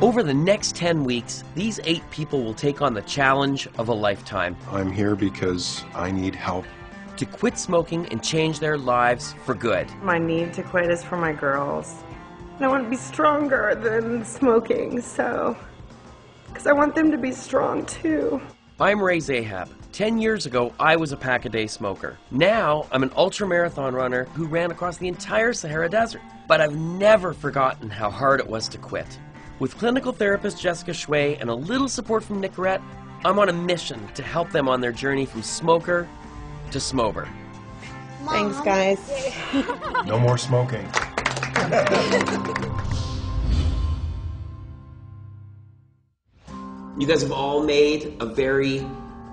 Over the next 10 weeks, these 8 people will take on the challenge of a lifetime. I'm here because I need help. To quit smoking and change their lives for good. My need to quit is for my girls. And I want to be stronger than smoking, because I want them to be strong too. I'm Ray Zahab. 10 years ago, I was a pack-a-day smoker. Now, I'm an ultra-marathon runner who ran across the entire Sahara Desert. But I've never forgotten how hard it was to quit. With clinical therapist Jessica Shui and a little support from Nicorette, I'm on a mission to help them on their journey from smoker to Smober. Thanks, guys. No more smoking. You guys have all made a very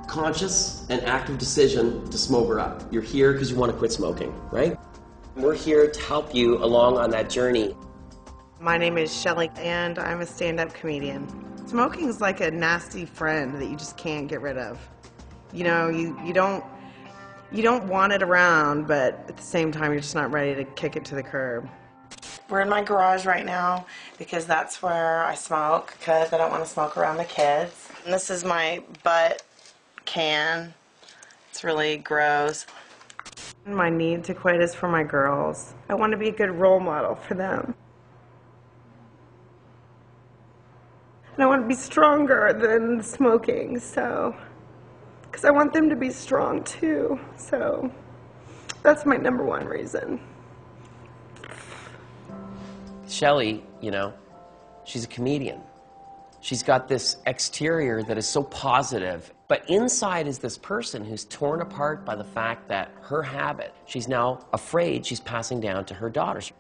conscious and active decision to Smober Up. You're here because you want to quit smoking, right? We're here to help you along on that journey. My name is Shelly, and I'm a stand-up comedian. Smoking is like a nasty friend that you just can't get rid of. You know, you don't want it around, but at the same time, you're just not ready to kick it to the curb. We're in my garage right now because that's where I smoke, because I don't want to smoke around the kids. And this is my butt can. It's really gross. My need to quit is for my girls. I want to be a good role model for them. And I want to be stronger than smoking, because I want them to be strong too. So that's my number one reason. Shelly, you know, she's a comedian. She's got this exterior that is so positive, but inside is this person who's torn apart by the fact that her habit, she's now afraid she's passing down to her daughters.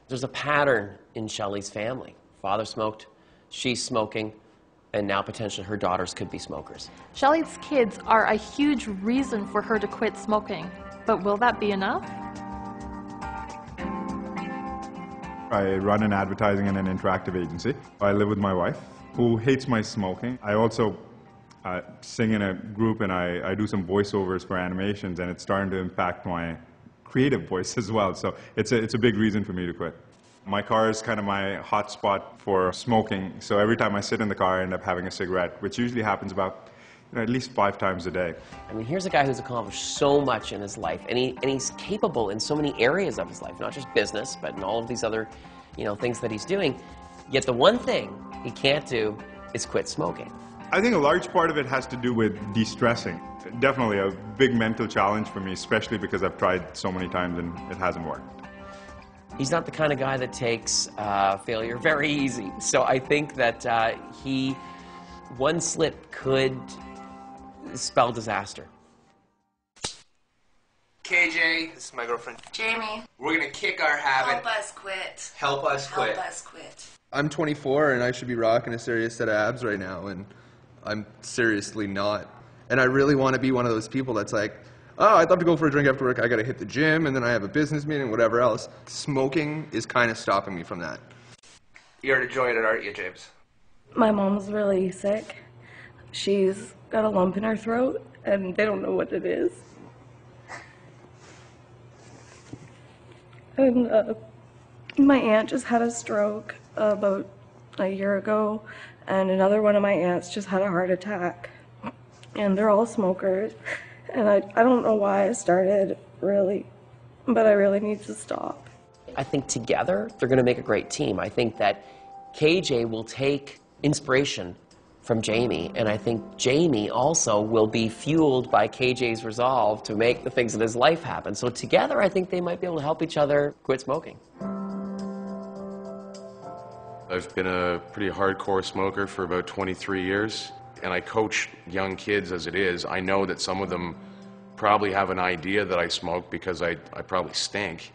There's a pattern in Shelly's family. Father smoked, she's smoking, and now potentially her daughters could be smokers. Shelly's kids are a huge reason for her to quit smoking, but will that be enough? I run an advertising and an interactive agency. I live with my wife, who hates my smoking. I also sing in a group, and I do some voiceovers for animations, and it's starting to impact my creative voice as well. So it's a big reason for me to quit. My car is kind of my hot spot for smoking, so every time I sit in the car, I end up having a cigarette, which usually happens about at least 5 times a day. I mean, here's a guy who's accomplished so much in his life, and he's capable in so many areas of his life, not just business, but in all of these other, things that he's doing. Yet the one thing he can't do is quit smoking. I think a large part of it has to do with de-stressing. Definitely a big mental challenge for me, especially because I've tried so many times and it hasn't worked. He's not the kind of guy that takes failure very easy. So I think that one slip could spell disaster. KJ, this is my girlfriend. Jamie. We're gonna kick our habit. Help us quit. Help us quit. Help us quit. I'm 24 and I should be rocking a serious set of abs right now, and I'm seriously not. And I really want to be one of those people that's like, oh, I'd love to go for a drink after work, I gotta hit the gym, and then I have a business meeting, whatever else. Smoking is kind of stopping me from that. You're enjoying it, aren't you, James? My mom's really sick. She's got a lump in her throat, and they don't know what it is. And my aunt just had a stroke about a year ago, and another one of my aunts just had a heart attack. And they're all smokers. And I don't know why I started, really, but I really need to stop. I think together, they're going to make a great team. I think that KJ will take inspiration from Jamie, and I think Jamie also will be fueled by KJ's resolve to make the things in his life happen. So together, I think they might be able to help each other quit smoking. I've been a pretty hardcore smoker for about 23 years. And I coach young kids as it is. I know that some of them probably have an idea that I smoke because I probably stink.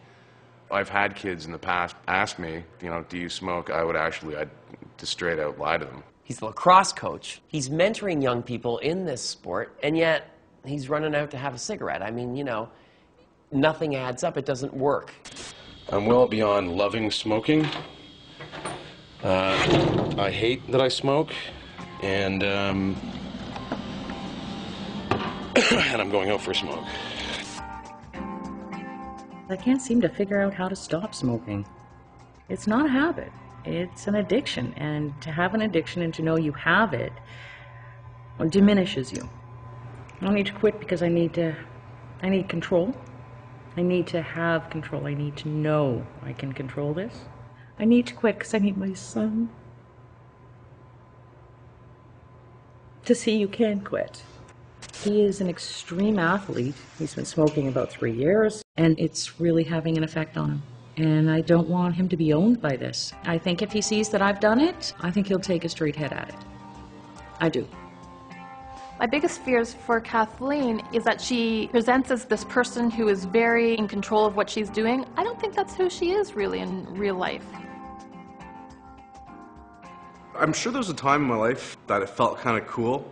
I've had kids in the past ask me, do you smoke? I'd just straight out lie to them. He's the lacrosse coach. He's mentoring young people in this sport, and yet he's running out to have a cigarette. I mean, nothing adds up. It doesn't work. I'm well beyond loving smoking. I hate that I smoke. And and I'm going out for a smoke. I can't seem to figure out how to stop smoking. It's not a habit. It's an addiction, and to have an addiction and to know you have it diminishes you. I don't need to quit because I need control. I need to have control. I need to know I can control this. I need to quit because I need my son to see you can quit. He is an extreme athlete. He's been smoking about 3 years, and it's really having an effect on him. And I don't want him to be owned by this. I think if he sees that I've done it, I think he'll take a straight head at it. I do. My biggest fears for Kathleen is that she presents as this person who is very in control of what she's doing. I don't think that's who she is really in real life. I'm sure there was a time in my life that it felt kind of cool.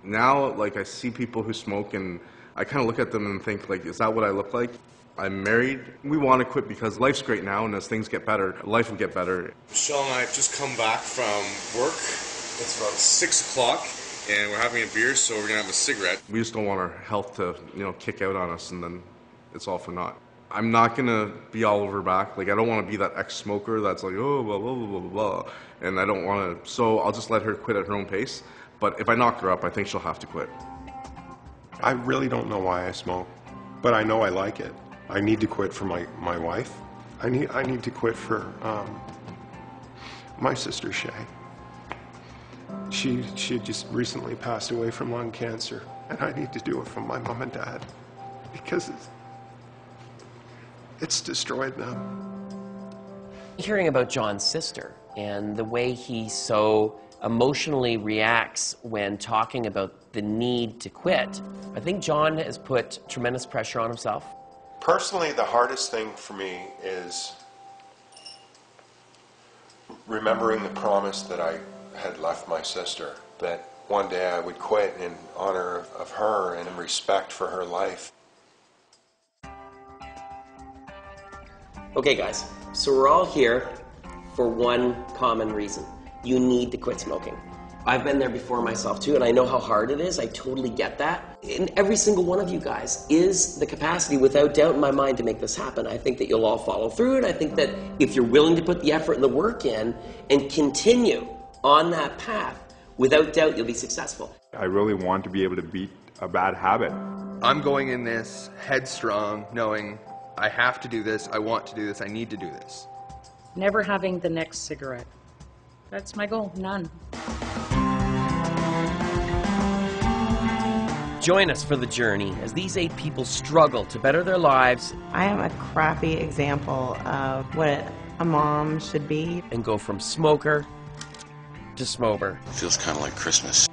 Now, like, I see people who smoke and I kind of look at them and think, like, is that what I look like? I'm married. We want to quit because life's great now, and as things get better, life will get better. Michelle and I have just come back from work. It's about 6 o'clock, and we're having a beer, so we're going to have a cigarette. We just don't want our health to, kick out on us, and then it's all for naught. I'm not going to be all over her back. Like, I don't want to be that ex-smoker that's like, oh, blah, blah, blah, blah, blah, and I don't want to, so I'll just let her quit at her own pace. But if I knock her up, I think she'll have to quit. I really don't know why I smoke, but I know I like it. I need to quit for my wife. I need to quit for my sister Shay. She just recently passed away from lung cancer, and I need to do it for my mom and dad because it's destroyed them. Hearing about John's sister and the way he so emotionally reacts when talking about the need to quit, I think John has put tremendous pressure on himself. Personally, the hardest thing for me is remembering the promise that I had left my sister, that one day I would quit in honor of her and in respect for her life. Okay guys, so we're all here for one common reason. You need to quit smoking. I've been there before myself too, and I know how hard it is. I totally get that. And every single one of you guys is the capacity, without doubt in my mind, to make this happen. I think that you'll all follow through, and I think that if you're willing to put the effort and the work in and continue on that path, without doubt you'll be successful. I really want to be able to beat a bad habit. I'm going in this headstrong, knowing I have to do this, I want to do this, I need to do this. Never having the next cigarette. That's my goal. None. Join us for the journey as these 8 people struggle to better their lives. I am a crappy example of what a mom should be. And go from smoker to smober. Feels kind of like Christmas.